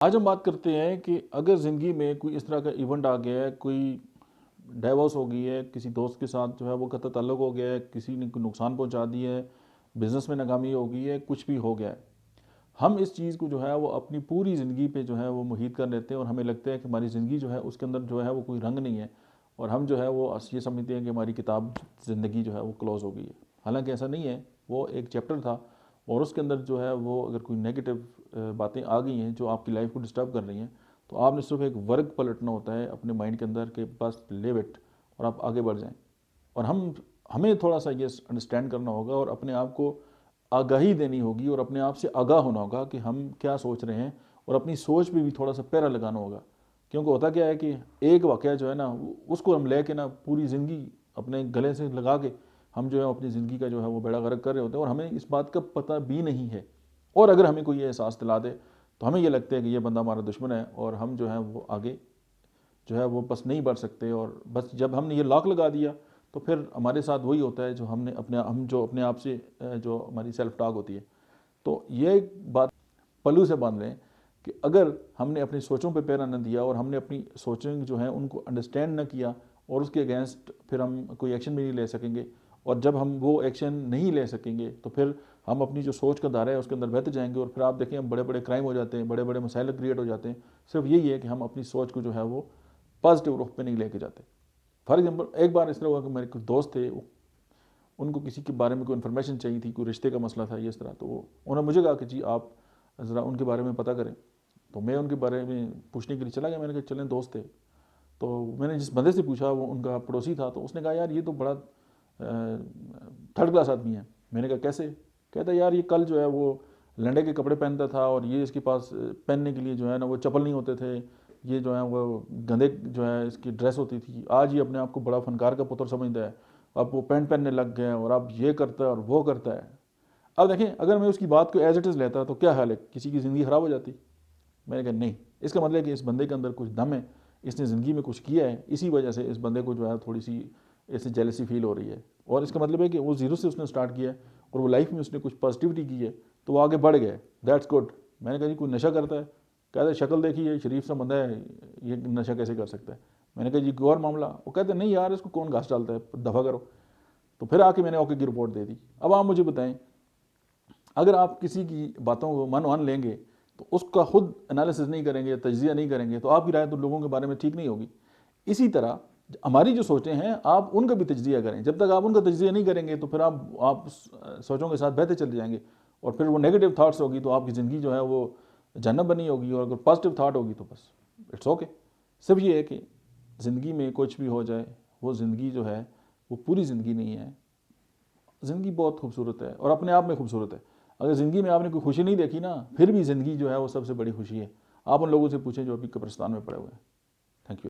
آج ہم بات کرتے ہیں کہ اگر زندگی میں کوئی اس طرح کا ایونٹ آ گیا ہے، کوئی ڈائیورس ہو گئی ہے، کسی دوست کے ساتھ جو ہے وہ قطع تعلق ہو گیا ہے، کسی نے کوئی نقصان پہنچا دیا ہے، بزنس میں ناکامی ہو گئی ہے، کچھ بھی ہو گیا ہے، ہم اس چیز کو جو ہے وہ اپنی پوری زندگی پہ جو ہے وہ محیط کر لیتے ہیں اور ہمیں لگتا ہے کہ ہماری زندگی جو ہے اس کے اندر جو ہے وہ کوئی رنگ نہیں ہے، اور ہم جو ہے وہ یہ سمجھتے ہیں کہ ہماری کتاب زندگی جو ہے وہ کلوز ہو گئی ہے۔ حالانکہ ایسا نہیں ہے، وہ ایک چیپٹر تھا، اور اس کے اندر جو ہے وہ اگر کوئی نیگیٹو باتیں آ گئی ہیں جو آپ کی لائف کو ڈسٹرب کر رہی ہیں، تو آپ نے صرف ایک ورق پلٹنا ہوتا ہے اپنے مائنڈ کے اندر کہ بس لیو اٹ، اور آپ آگے بڑھ جائیں۔ اور ہمیں تھوڑا سا یہ انڈرسٹینڈ کرنا ہوگا اور اپنے آپ کو آگاہی دینی ہوگی اور اپنے آپ سے آگاہ ہونا ہوگا کہ ہم کیا سوچ رہے ہیں، اور اپنی سوچ پہ بھی تھوڑا سا پیرا لگانا ہوگا، کیونکہ ہوتا کیا ہے کہ ایک واقعہ جو ہے نا اس کو ہم لے کے نا پوری زندگی اپنے گلے سے لگا کے ہم جو ہے اپنی زندگی کا جو ہے وہ بیڑا غرق کر رہے ہوتے ہیں، اور ہمیں اس بات کا پتہ بھی نہیں ہے، اور اگر ہمیں کوئی یہ احساس دلا دے تو ہمیں یہ لگتا ہے کہ یہ بندہ ہمارا دشمن ہے اور ہم جو ہے وہ آگے جو ہے وہ بس نہیں بڑھ سکتے، اور بس جب ہم نے یہ لاک لگا دیا تو پھر ہمارے ساتھ وہی ہوتا ہے جو ہم جو اپنے آپ سے جو ہماری سیلف ٹاک ہوتی ہے۔ تو یہ بات پلو سے باندھ لیں کہ اگر ہم نے اپنی سوچوں پہ پیرا نہ دیا اور ہم نے اپنی سوچیں جو ہیں ان کو انڈرسٹینڈ نہ کیا، اور اس کے اگینسٹ پھر ہم کوئی ایکشن بھی نہیں لے سکیں گے، اور جب ہم وہ ایکشن نہیں لے سکیں گے تو پھر ہم اپنی جو سوچ کا دائرہ ہے اس کے اندر بہتے جائیں گے، اور پھر آپ دیکھیں ہم بڑے بڑے کرائم ہو جاتے ہیں، بڑے بڑے مسائل کریٹ ہو جاتے ہیں، صرف یہی ہے کہ ہم اپنی سوچ کو جو ہے وہ پازیٹیو رخ پہ نہیں لے کے جاتے۔ فار ایگزامپل ایک بار اس طرح ہوا کہ میرے کچھ دوست تھے، ان کو کسی کے بارے میں کوئی انفارمیشن چاہیے تھی، کوئی رشتے کا مسئلہ تھا، یہ اس طرح، تو انہوں نے مجھے کہا کہ جی آپ ذرا ان کے بارے میں پتہ کریں۔ تو میں ان کے بارے میں پوچھنے کے لیے چلا گیا، میں نے کہا چلیں، دوست تھے، تو میں نے جس بندے سے پوچھا وہ ان کا پڑوسی تھا، تو اس نے کہا یار یہ تو بڑا تھرڈ کلاس آدمی ہے۔ میں نے کہا کیسے؟ کہتا یار یہ کل جو ہے وہ لنڈے کے کپڑے پہنتا تھا، اور یہ اس کے پاس پہننے کے لیے جو ہے نا وہ چپل نہیں ہوتے تھے، یہ جو ہے وہ گندے جو ہے اس کی ڈریس ہوتی تھی، آج یہ اپنے آپ کو بڑا فنکار کا پتر سمجھتا ہے، اب وہ پینٹ پہننے لگ گئے ہیں، اور اب یہ کرتا ہے اور وہ کرتا ہے۔ اب دیکھیں اگر میں اس کی بات کو ایز اٹ از لیتا تو کیا حال ہے، کسی کی زندگی خراب ہو جاتی؟ میں نے کہا نہیں، اس کا مطلب ہے کہ اس بندے کے اندر کچھ دم ہے، اس نے زندگی میں کچھ کیا ہے، اسی وجہ سے اس بندے کو جو ہے تھوڑی سی ایسے جیلسی فیل ہو رہی ہے، اور اس کا مطلب ہے کہ وہ زیرو سے اس نے سٹارٹ کیا ہے، اور وہ لائف میں اس نے کچھ پازیٹیوٹی کی ہے تو وہ آگے بڑھ گئے، دیٹس گڈ۔ میں نے کہا جی کوئی نشہ کرتا ہے؟ کہتا ہے شکل دیکھی ہے، شریف سا بندہ ہے، یہ نشہ کیسے کر سکتا ہے؟ میں نے کہا جی کوئی اور معاملہ؟ وہ کہتے ہیں نہیں یار اس کو کون گھاس ڈالتا ہے، دفع کرو۔ تو پھر آ کے میں نے اوکے کی رپورٹ دے دی۔ اب آپ مجھے بتائیں، اگر آپ کسی کی باتوں کو مان لیں گے تو اس کا خود انالیسز نہیں کریں گے، تجزیہ نہیں کریں گے، تو آپ کی رائے تو لوگوں کے بارے میں ٹھیک نہیں ہوگی۔ اسی طرح ہماری جو سوچیں ہیں آپ ان کا بھی تجزیہ کریں، جب تک آپ ان کا تجزیہ نہیں کریں گے تو پھر آپ سوچوں کے ساتھ بہتے چلے جائیں گے، اور پھر وہ نیگیٹو تھاٹس ہوگی تو آپ کی زندگی جو ہے وہ جہنم بنی ہوگی، اور اگر پازیٹیو تھاٹ ہوگی تو بس اٹس اوکے۔ صرف یہ ہے کہ زندگی میں کچھ بھی ہو جائے، وہ زندگی جو ہے وہ پوری زندگی نہیں ہے۔ زندگی بہت خوبصورت ہے اور اپنے آپ میں خوبصورت ہے۔ اگر زندگی میں آپ نے کوئی خوشی نہیں دیکھی نا، پھر بھی زندگی جو ہے وہ سب سے بڑی خوشی ہے۔ آپ ان لوگوں سے پوچھیں جو ابھی قبرستان میں پڑے ہوئے ہیں۔ Thank you.